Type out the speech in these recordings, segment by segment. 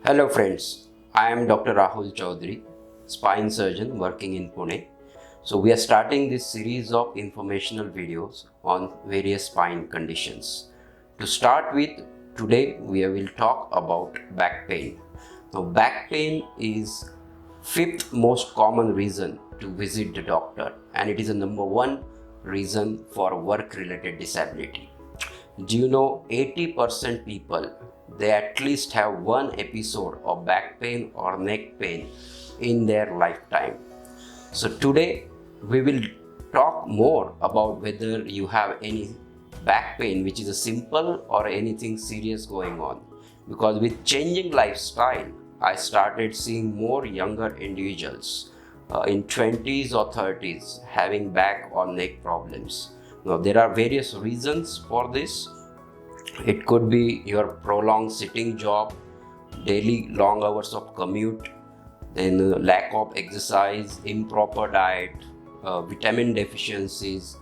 Hello friends, I am Dr. Rahul Chaudhary, spine surgeon working in Pune. So we are starting this series of informational videos on various spine conditions. To start with, today we will talk about back pain. Now back pain is fifth most common reason to visit the doctor, and it is the number one reason for work related disability. Do you know 80% people they at least have one episode of back pain or neck pain in their lifetime. So today we will talk more about whether you have any back pain which is a simple or anything serious going on, because with changing lifestyle I started seeing more younger individuals in 20s or 30s having back or neck problems. Now there are various reasons for this. It could be your prolonged sitting job, daily long hours of commute, then lack of exercise, improper diet, vitamin deficiencies,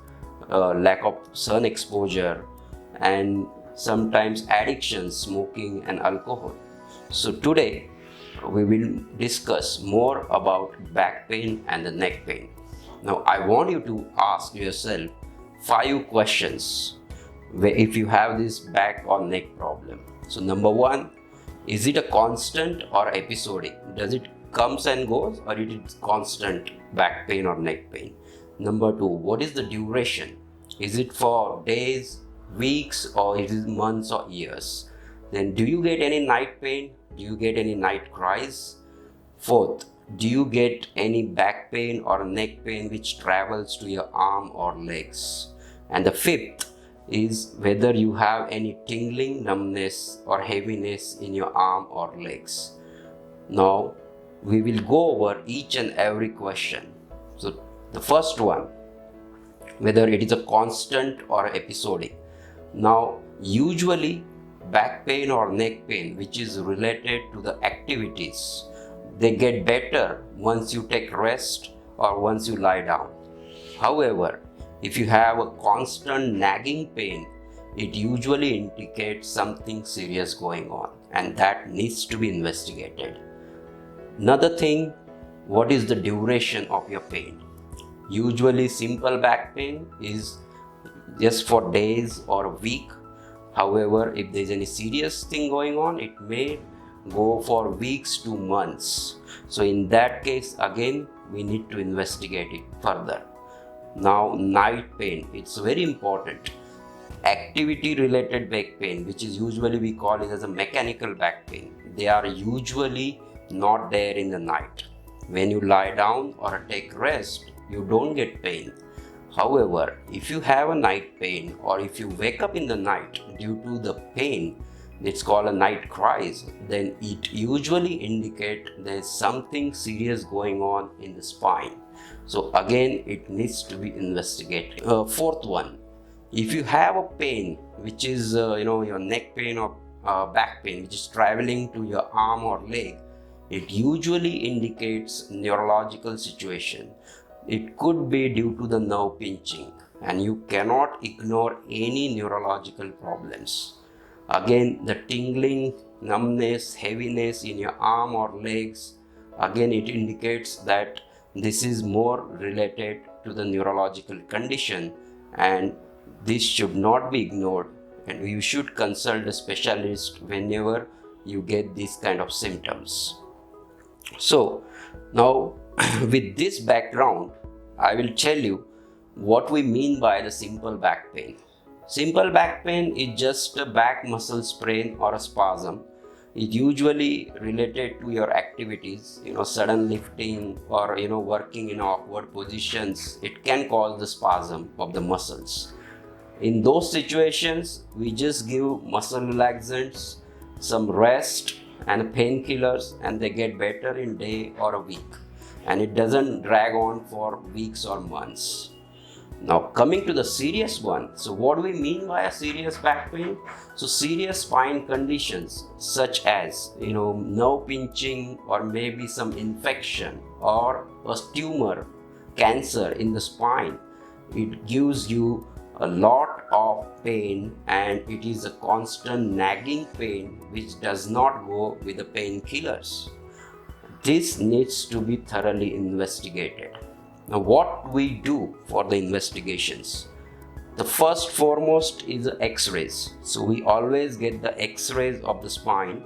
lack of sun exposure, and sometimes addiction, smoking, and alcohol. So today we will discuss more about back pain and the neck pain. Now I want you to ask yourself 5 questions if you have this back or neck problem. So number one, is it a constant or episodic? Does it comes and goes, or it is constant back pain or neck pain? Number two, what is the duration? Is it for days, weeks, or is it months or years? Then do you get any night pain? Do you get any night cries? Fourth, do you get any back pain or neck pain which travels to your arm or legs? And the fifth is whether you have any tingling, numbness, or heaviness in your arm or legs. Now we will go over each and every question. So the first one, whether it is a constant or episodic. Now usually back pain or neck pain which is related to the activities, they get better once you take rest or once you lie down. However, if you have a constant nagging pain, it usually indicates something serious going on, and that needs to be investigated. Another thing, what is the duration of your pain? Usually simple back pain is just for days or a week. However, if there is any serious thing going on, it may go for weeks to months. So in that case, again, we need to investigate it further. Now night pain, it's very important. Activity related back pain, which is usually we call it as a mechanical back pain, they are usually not there in the night. When you lie down or take rest, you don't get pain. However, if you have a night pain or if you wake up in the night due to the pain, it's called a night cries, then it usually indicates there's something serious going on in the spine. So again, it needs to be investigated. Fourth one, if you have a pain which is your neck pain or back pain which is traveling to your arm or leg, it usually indicates neurological situation. It could be due to the nerve pinching, and you cannot ignore any neurological problems. Again, the tingling, numbness, heaviness in your arm or legs, again it indicates that this is more related to the neurological condition, and this should not be ignored, and you should consult a specialist whenever you get these kind of symptoms. So now with this background, I will tell you what we mean by the simple back pain. Simple back pain is just a back muscle sprain or a spasm. It usually related to your activities, sudden lifting or working in awkward positions. It can cause the spasm of the muscles. In those situations, we just give muscle relaxants, some rest and painkillers, and they get better in day or a week, and it doesn't drag on for weeks or months. Now coming to the serious one, so what do we mean by a serious back pain? So serious spine conditions such as nerve pinching or maybe some infection or a tumor, cancer in the spine, it gives you a lot of pain, and it is a constant nagging pain which does not go with the painkillers. This needs to be thoroughly investigated. Now, what we do for the investigations? The first foremost is X-rays. So we always get the X-rays of the spine.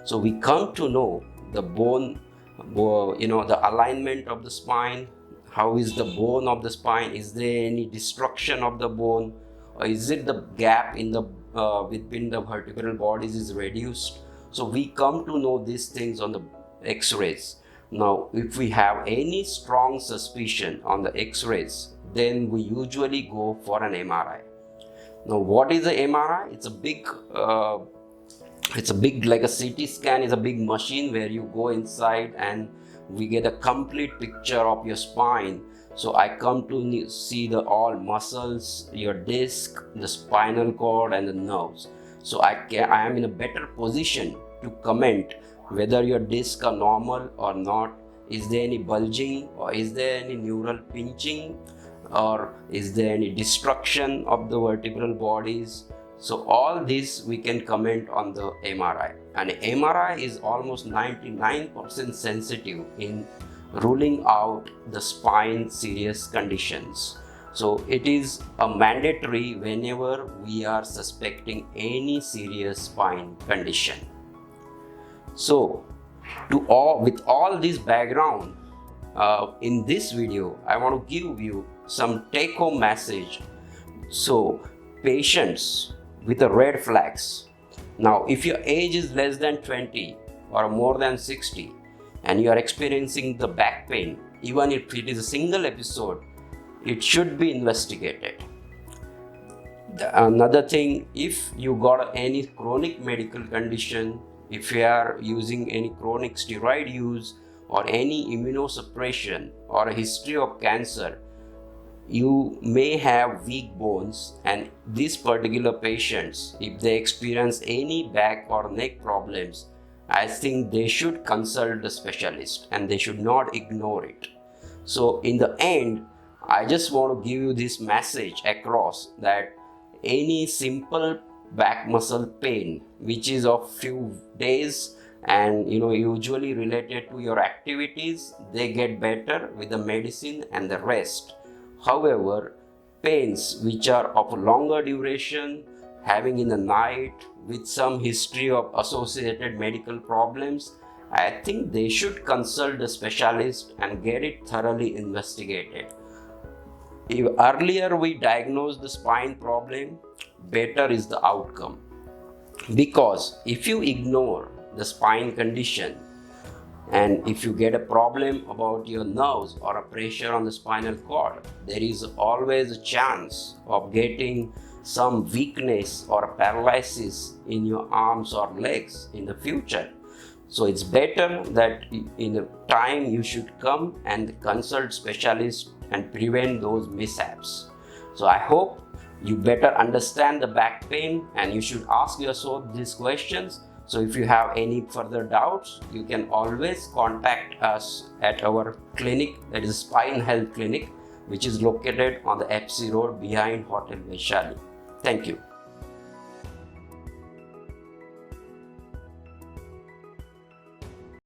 So we come to know the bone, the alignment of the spine. How is the bone of the spine? Is there any destruction of the bone, or is it the gap in the between the vertebral bodies is reduced? So we come to know these things on the X-rays. Now, if we have any strong suspicion on the X-rays, then we usually go for an MRI. Now, what is the MRI? It's a big like a CT scan is a big machine where you go inside and we get a complete picture of your spine. So I come to see the all muscles, your disc, the spinal cord, and the nerves. So I am in a better position to comment whether your discs are normal or not. Is there any bulging, or is there any neural pinching, or is there any destruction of the vertebral bodies? So all this we can comment on the MRI, and MRI is almost 99% sensitive in ruling out the spine serious conditions. So it is a mandatory whenever we are suspecting any serious spine condition. So with all this background, in this video I want to give you some take-home message. So patients with the red flags. Now, if your age is less than 20 or more than 60 and you are experiencing the back pain, even if it is a single episode, it should be investigated. Another thing, if you got any chronic medical condition, if you are using any chronic steroid use or any immunosuppression or a history of cancer, you may have weak bones, and these particular patients, if they experience any back or neck problems, I think they should consult the specialist and they should not ignore it. So in the end, I just want to give you this message across that any simple back muscle pain which is of few days and usually related to your activities, they get better with the medicine and the rest. However, pains which are of a longer duration, having in the night, with some history of associated medical problems, I think they should consult the specialist and get it thoroughly investigated. If earlier we diagnose the spine problem, better is the outcome. Because if you ignore the spine condition, and if you get a problem about your nerves or a pressure on the spinal cord, there is always a chance of getting some weakness or a paralysis in your arms or legs in the future. So it's better that in a time you should come and consult specialists and prevent those mishaps. So I hope you better understand the back pain, and you should ask yourself these questions. So if you have any further doubts, you can always contact us at our clinic, that is Spine Health Clinic, which is located on the FC Road behind Hotel Vaishali. Thank you.